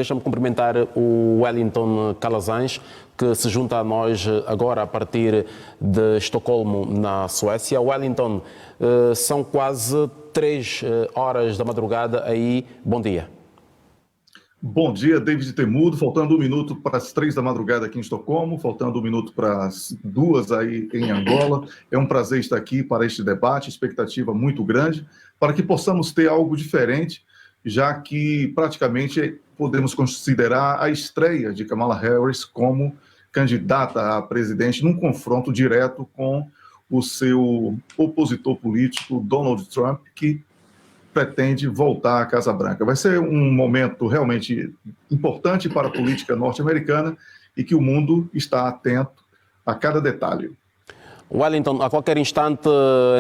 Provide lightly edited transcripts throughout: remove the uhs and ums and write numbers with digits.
deixa-me cumprimentar o Wellington Calazans, que se junta a nós agora a partir de Estocolmo, na Suécia. Wellington, são quase 3 horas da madrugada aí. Bom dia. Bom dia, David Temudo. Faltando 1 minuto para as 3 da madrugada aqui em Estocolmo, faltando 1 minuto para as 2 aí em Angola. É um prazer estar aqui para este debate, expectativa muito grande, para que possamos ter algo diferente, já que praticamente podemos considerar a estreia de Kamala Harris como candidata a presidente num confronto direto com o seu opositor político, Donald Trump, que pretende voltar à Casa Branca. Vai ser um momento realmente importante para a política norte-americana e que o mundo está atento a cada detalhe. Wellington, a qualquer instante,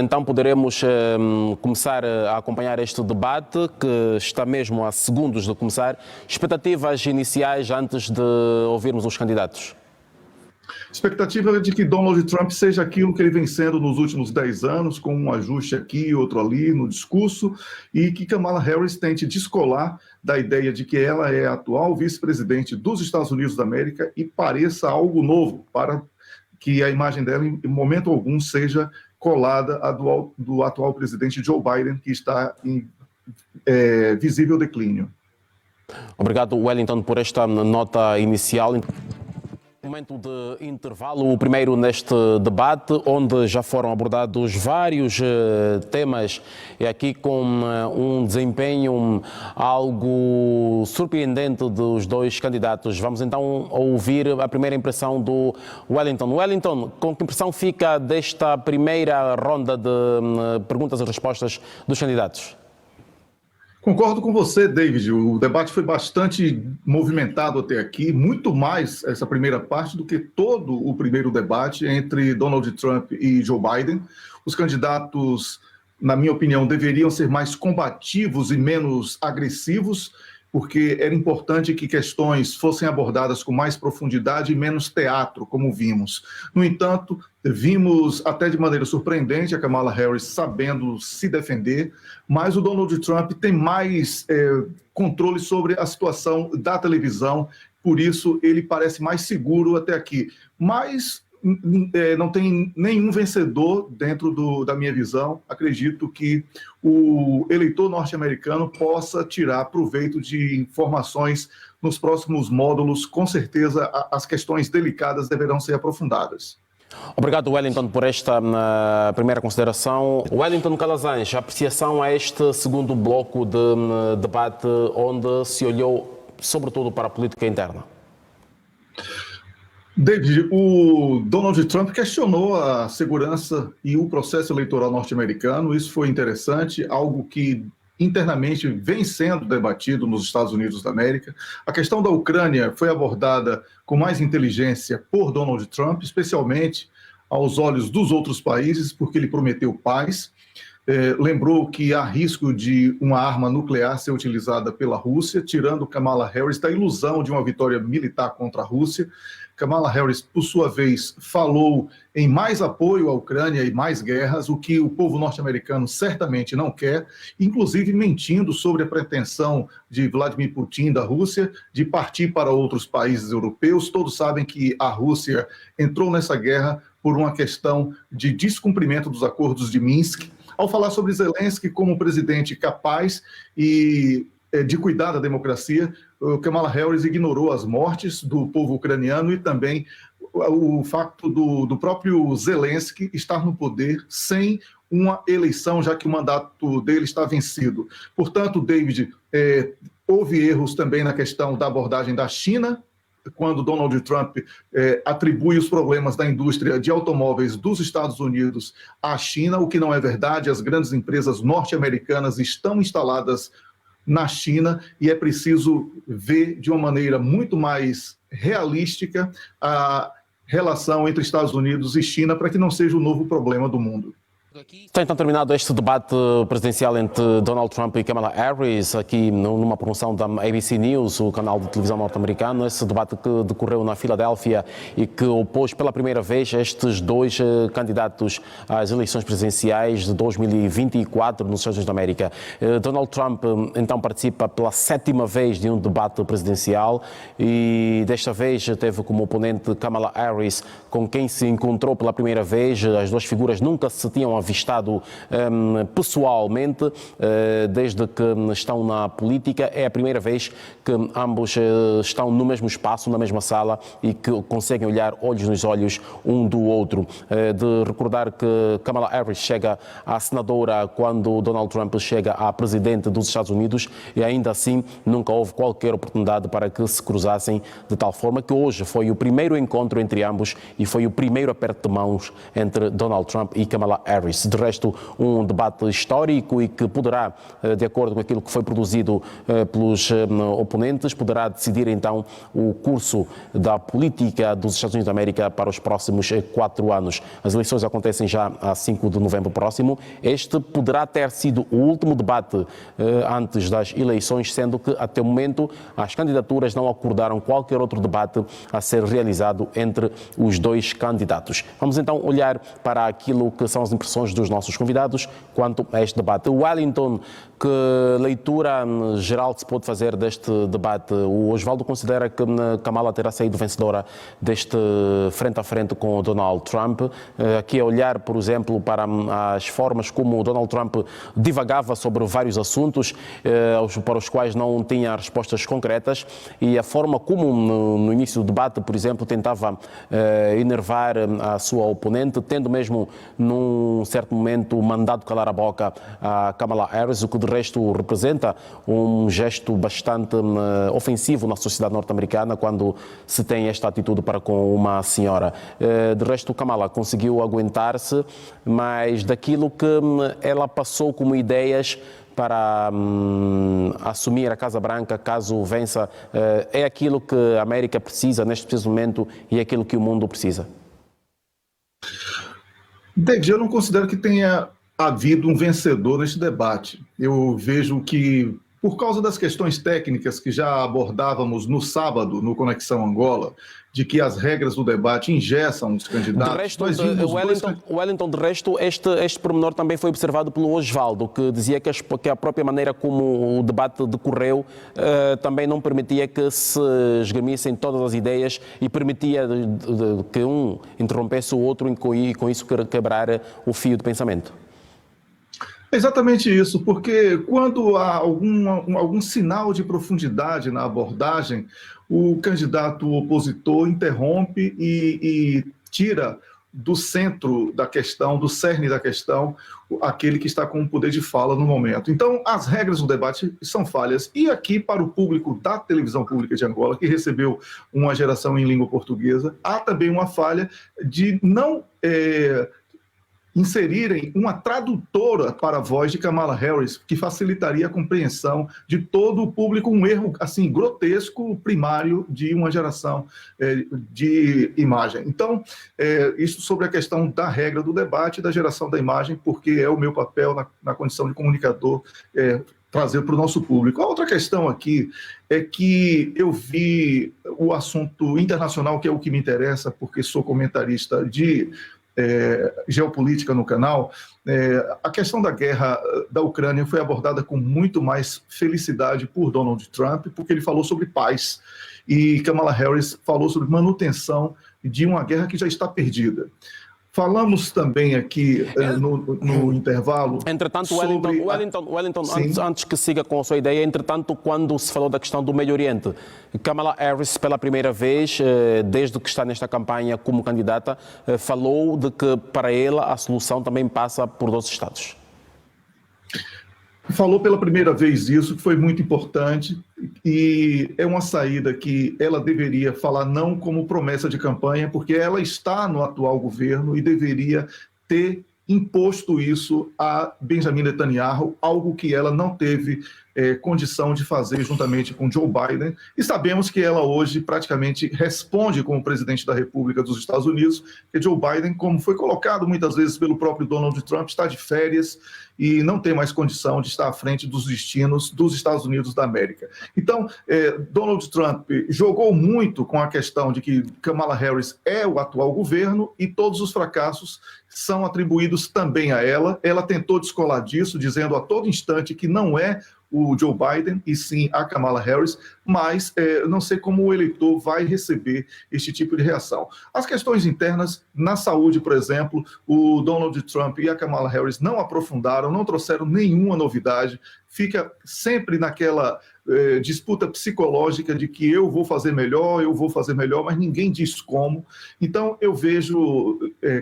então, poderemos começar a acompanhar este debate, que está mesmo a segundos de começar. Expectativas iniciais antes de ouvirmos os candidatos? A expectativa é de que Donald Trump seja aquilo que ele vem sendo nos últimos 10 anos, com um ajuste aqui e outro ali no discurso, e que Kamala Harris tente descolar da ideia de que ela é a atual vice-presidente dos Estados Unidos da América e pareça algo novo, para que a imagem dela, em momento algum, seja colada à do atual presidente Joe Biden, que está em visível declínio. Obrigado, Wellington, por esta nota inicial. Momento de intervalo, o primeiro neste debate, onde já foram abordados vários temas, e aqui com um desempenho algo surpreendente dos dois candidatos. Vamos então ouvir a primeira impressão do Wellington. Wellington, com que impressão fica desta primeira ronda de perguntas e respostas dos candidatos? Concordo com você, David. O debate foi bastante movimentado até aqui, muito mais essa primeira parte do que todo o primeiro debate entre Donald Trump e Joe Biden. Os candidatos, na minha opinião, deveriam ser mais combativos e menos agressivos, porque era importante que questões fossem abordadas com mais profundidade e menos teatro, como vimos. No entanto, vimos até de maneira surpreendente a Kamala Harris sabendo se defender, mas o Donald Trump tem mais controle sobre a situação da televisão, por isso ele parece mais seguro até aqui. Mas não tem nenhum vencedor dentro da minha visão. Acredito que o eleitor norte-americano possa tirar proveito de informações nos próximos módulos. Com certeza, as questões delicadas deverão ser aprofundadas. Obrigado, Wellington, por esta primeira consideração. Wellington Calazans, apreciação a este segundo bloco de debate, onde se olhou sobretudo para a política interna. David, o Donald Trump questionou a segurança e o processo eleitoral norte-americano. Isso foi interessante, algo que internamente vem sendo debatido nos Estados Unidos da América. A questão da Ucrânia foi abordada com mais inteligência por Donald Trump, especialmente aos olhos dos outros países, porque ele prometeu paz. Lembrou que há risco de uma arma nuclear ser utilizada pela Rússia, tirando Kamala Harris da ilusão de uma vitória militar contra a Rússia. Kamala Harris, por sua vez, falou em mais apoio à Ucrânia e mais guerras, o que o povo norte-americano certamente não quer, inclusive mentindo sobre a pretensão de Vladimir Putin da Rússia de partir para outros países europeus. Todos sabem que a Rússia entrou nessa guerra por uma questão de descumprimento dos acordos de Minsk. Ao falar sobre Zelensky como presidente capaz e de cuidar da democracia, Kamala Harris ignorou as mortes do povo ucraniano e também o fato do próprio Zelensky estar no poder sem uma eleição, já que o mandato dele está vencido. Portanto, David, houve erros também na questão da abordagem da China, quando Donald Trump atribui os problemas da indústria de automóveis dos Estados Unidos à China, o que não é verdade. As grandes empresas norte-americanas estão instaladas na China e é preciso ver de uma maneira muito mais realística a relação entre Estados Unidos e China para que não seja o novo problema do mundo. Está então terminado este debate presidencial entre Donald Trump e Kamala Harris, aqui numa promoção da ABC News, o canal de televisão norte-americano. Esse debate que decorreu na Filadélfia e que opôs pela primeira vez estes dois candidatos às eleições presidenciais de 2024 nos Estados Unidos da América. Donald Trump então participa pela 7ª vez de um debate presidencial e desta vez teve como oponente Kamala Harris, com quem se encontrou pela primeira vez. As duas figuras nunca se tinham avistado pessoalmente desde que estão na política. É a primeira vez que ambos estão no mesmo espaço, na mesma sala e que conseguem olhar olhos nos olhos um do outro. De recordar que Kamala Harris chega à senadora quando Donald Trump chega a presidente dos Estados Unidos e ainda assim nunca houve qualquer oportunidade para que se cruzassem, de tal forma que hoje foi o primeiro encontro entre ambos e foi o primeiro aperto de mãos entre Donald Trump e Kamala Harris. De resto, um debate histórico e que poderá, de acordo com aquilo que foi produzido pelos oponentes, poderá decidir então o curso da política dos Estados Unidos da América para os próximos 4 anos. As eleições acontecem já a 5 de novembro próximo. Este poderá ter sido o último debate antes das eleições, sendo que até o momento as candidaturas não acordaram qualquer outro debate a ser realizado entre os dois candidatos. Vamos então olhar para aquilo que são as impressões dos nossos convidados quanto a este debate. Wellington, que leitura geral se pode fazer deste debate? O Osvaldo considera que Kamala terá saído vencedora deste frente a frente com o Donald Trump. Aqui a olhar, por exemplo, para as formas como o Donald Trump divagava sobre vários assuntos para os quais não tinha respostas concretas e a forma como no início do debate, por exemplo, tentava enervar a sua oponente, tendo mesmo num certo momento mandado calar a boca a Kamala Harris, o que de resto representa um gesto bastante ofensivo na sociedade norte-americana quando se tem esta atitude para com uma senhora. De resto, Kamala conseguiu aguentar-se, mas daquilo que ela passou como ideias para assumir a Casa Branca caso vença, é aquilo que a América precisa neste preciso momento e é aquilo que o mundo precisa? David, eu não considero que tenha havido um vencedor neste debate. Eu vejo que, por causa das questões técnicas que já abordávamos no sábado, no Conexão Angola, de que as regras do debate engessam os candidatos... De resto, Wellington, de resto, este pormenor também foi observado pelo Osvaldo, que dizia que a própria maneira como o debate decorreu também não permitia que se esgrimissem todas as ideias e permitia que um interrompesse o outro e com isso quebrar o fio de pensamento. Exatamente isso, porque quando há algum sinal de profundidade na abordagem, o candidato opositor interrompe e tira do centro da questão, do cerne da questão, aquele que está com o poder de fala no momento. Então, as regras do debate são falhas. E aqui, para o público da televisão pública de Angola, que recebeu uma geração em língua portuguesa, há também uma falha de não inserirem uma tradutora para a voz de Kamala Harris, que facilitaria a compreensão de todo o público, um erro assim grotesco, primário de uma geração de imagem. Então, isso sobre a questão da regra do debate e da geração da imagem, porque é o meu papel na condição de comunicador, trazer para o nosso público. A outra questão aqui é que eu vi o assunto internacional, que é o que me interessa, porque sou comentarista de geopolítica no canal. A questão da guerra da Ucrânia foi abordada com muito mais felicidade por Donald Trump, porque ele falou sobre paz, e Kamala Harris falou sobre manutenção de uma guerra que já está perdida. Falamos também aqui no intervalo... Entretanto, sobre Wellington, antes que siga com a sua ideia, entretanto, quando se falou da questão do Médio Oriente, Kamala Harris, pela primeira vez, desde que está nesta campanha como candidata, falou de que, para ela, a solução também passa por 2 Estados. Falou pela primeira vez isso, que foi muito importante, e é uma saída que ela deveria falar não como promessa de campanha, porque ela está no atual governo e deveria ter imposto isso a Benjamin Netanyahu, algo que ela não teve condição de fazer juntamente com Joe Biden, e sabemos que ela hoje praticamente responde como presidente da República dos Estados Unidos, que Joe Biden, como foi colocado muitas vezes pelo próprio Donald Trump, está de férias e não tem mais condição de estar à frente dos destinos dos Estados Unidos da América. Então, Donald Trump jogou muito com a questão de que Kamala Harris é o atual governo e todos os fracassos são atribuídos também a ela. Ela tentou descolar disso, dizendo a todo instante que não é o Joe Biden, e sim a Kamala Harris, mas não sei como o eleitor vai receber este tipo de reação. As questões internas, na saúde, por exemplo, o Donald Trump e a Kamala Harris não aprofundaram, não trouxeram nenhuma novidade, fica sempre naquela disputa psicológica de que eu vou fazer melhor, mas ninguém diz como. Então, eu vejo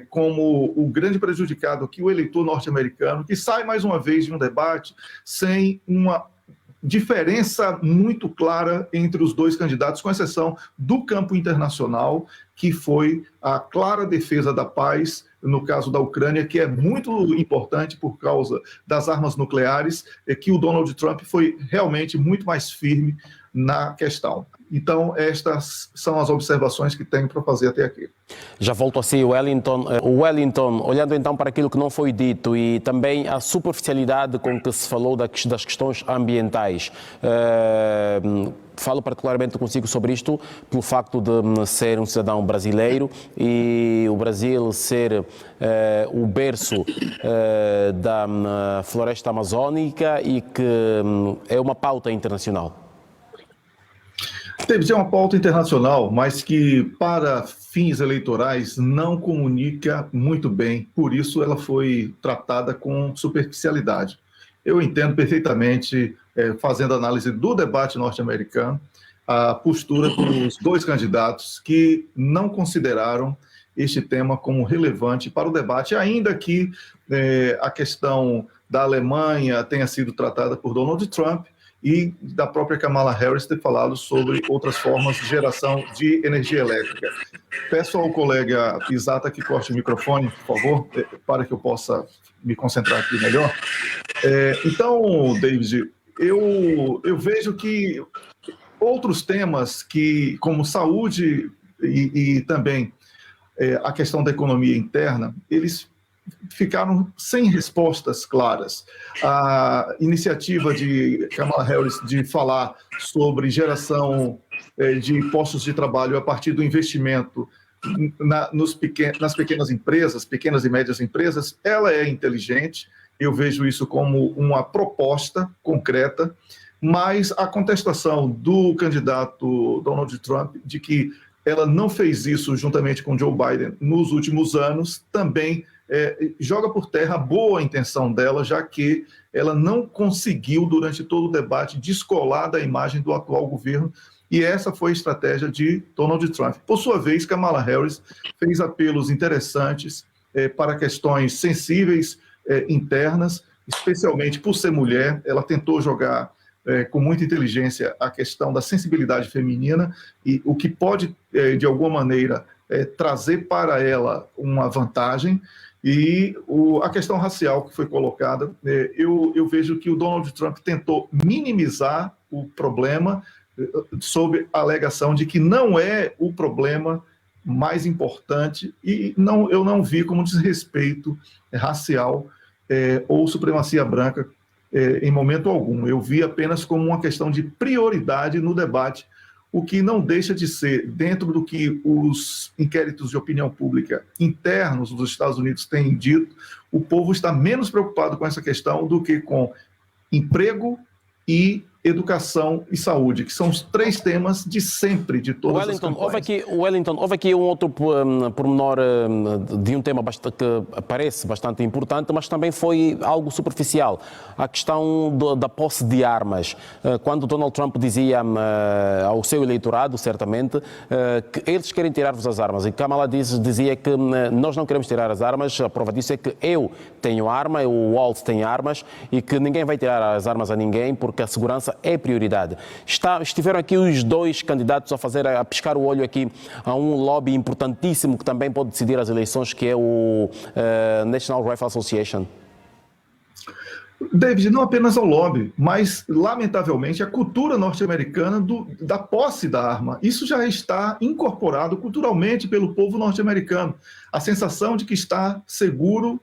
como o grande prejudicado aqui o eleitor norte-americano, que sai mais uma vez de um debate sem uma diferença muito clara entre os dois candidatos, com exceção do campo internacional, que foi a clara defesa da paz, no caso da Ucrânia, que é muito importante por causa das armas nucleares, que o Donald Trump foi realmente muito mais firme na questão. Então, estas são as observações que tenho para fazer até aqui. Já volto a si, Wellington. Wellington, olhando então para aquilo que não foi dito e também a superficialidade com que se falou das questões ambientais. Falo particularmente consigo sobre isto pelo facto de ser um cidadão brasileiro e o Brasil ser o berço da floresta amazônica e que é uma pauta internacional. Deve ser uma pauta internacional, mas que para fins eleitorais não comunica muito bem, por isso ela foi tratada com superficialidade. Eu entendo perfeitamente, fazendo análise do debate norte-americano, a postura dos dois candidatos que não consideraram este tema como relevante para o debate, ainda que a questão da Alemanha tenha sido tratada por Donald Trump, e da própria Kamala Harris ter falado sobre outras formas de geração de energia elétrica. Peço ao colega Isata que corte o microfone, por favor, para que eu possa me concentrar aqui melhor. Então, David, eu vejo que outros temas, como saúde e também a questão da economia interna, eles ficaram sem respostas claras. A iniciativa de Kamala Harris de falar sobre geração de postos de trabalho a partir do investimento nas pequenas empresas, pequenas e médias empresas, ela é inteligente, eu vejo isso como uma proposta concreta, mas a contestação do candidato Donald Trump de que ela não fez isso juntamente com Joe Biden nos últimos anos, também joga por terra a boa intenção dela, já que ela não conseguiu, durante todo o debate, descolar da imagem do atual governo, e essa foi a estratégia de Donald Trump. Por sua vez, Kamala Harris fez apelos interessantes para questões sensíveis internas, especialmente por ser mulher. Ela tentou jogar com muita inteligência a questão da sensibilidade feminina, e o que pode, de alguma maneira, trazer para ela uma vantagem. E a questão racial que foi colocada, eu vejo que o Donald Trump tentou minimizar o problema sob a alegação de que não é o problema mais importante, e eu não vi como desrespeito racial ou supremacia branca em momento algum. Eu vi apenas como uma questão de prioridade no debate, o que não deixa de ser, dentro do que os inquéritos de opinião pública internos dos Estados Unidos têm dito, o povo está menos preocupado com essa questão do que com emprego e educação e saúde, que são os três temas de sempre, de todas as campanhas. Wellington, houve aqui um outro pormenor de um tema que parece bastante importante, mas também foi algo superficial. A questão da posse de armas. Quando Donald Trump dizia ao seu eleitorado, certamente, que eles querem tirar-vos as armas, e Kamala dizia que nós não queremos tirar as armas, a prova disso é que eu tenho arma, o Walt tem armas, e que ninguém vai tirar as armas a ninguém, porque a segurança é prioridade. Estiveram aqui os dois candidatos a piscar o olho aqui a um lobby importantíssimo que também pode decidir as eleições, que é o National Rifle Association. David, não apenas ao lobby, mas, lamentavelmente, a cultura norte-americana da posse da arma. Isso já está incorporado culturalmente pelo povo norte-americano. A sensação de que está seguro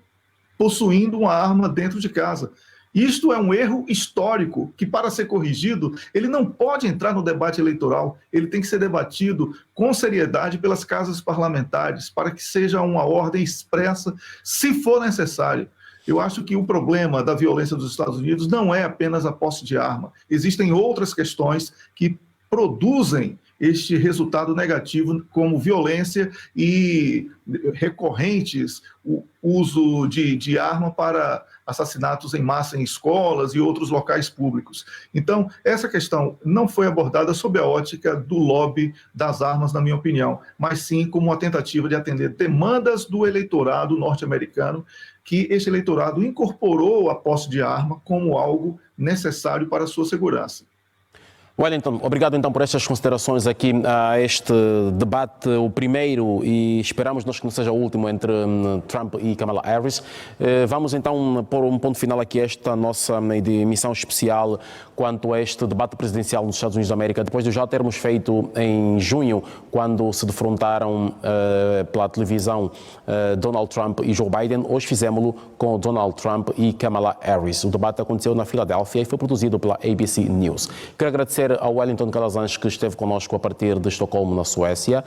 possuindo uma arma dentro de casa. Isto é um erro histórico que, para ser corrigido, ele não pode entrar no debate eleitoral, ele tem que ser debatido com seriedade pelas casas parlamentares, para que seja uma ordem expressa, se for necessário. Eu acho que o problema da violência dos Estados Unidos não é apenas a posse de arma. Existem outras questões que produzem este resultado negativo, como violência e recorrentes o uso de arma para assassinatos em massa em escolas e outros locais públicos. Então, essa questão não foi abordada sob a ótica do lobby das armas, na minha opinião, mas sim como uma tentativa de atender demandas do eleitorado norte-americano, que este eleitorado incorporou a posse de arma como algo necessário para a sua segurança. Wellington, obrigado então por estas considerações aqui a este debate, o primeiro e esperamos nós que não seja o último entre Trump e Kamala Harris. Vamos então pôr um ponto final aqui a esta nossa emissão especial quanto a este debate presidencial nos Estados Unidos da América, depois de já termos feito em junho, quando se defrontaram pela televisão Donald Trump e Joe Biden. Hoje fizemos-lo com Donald Trump e Kamala Harris. O debate aconteceu na Filadélfia e foi produzido pela ABC News. Quero agradecer ao Wellington Calazans, que esteve connosco a partir de Estocolmo, na Suécia.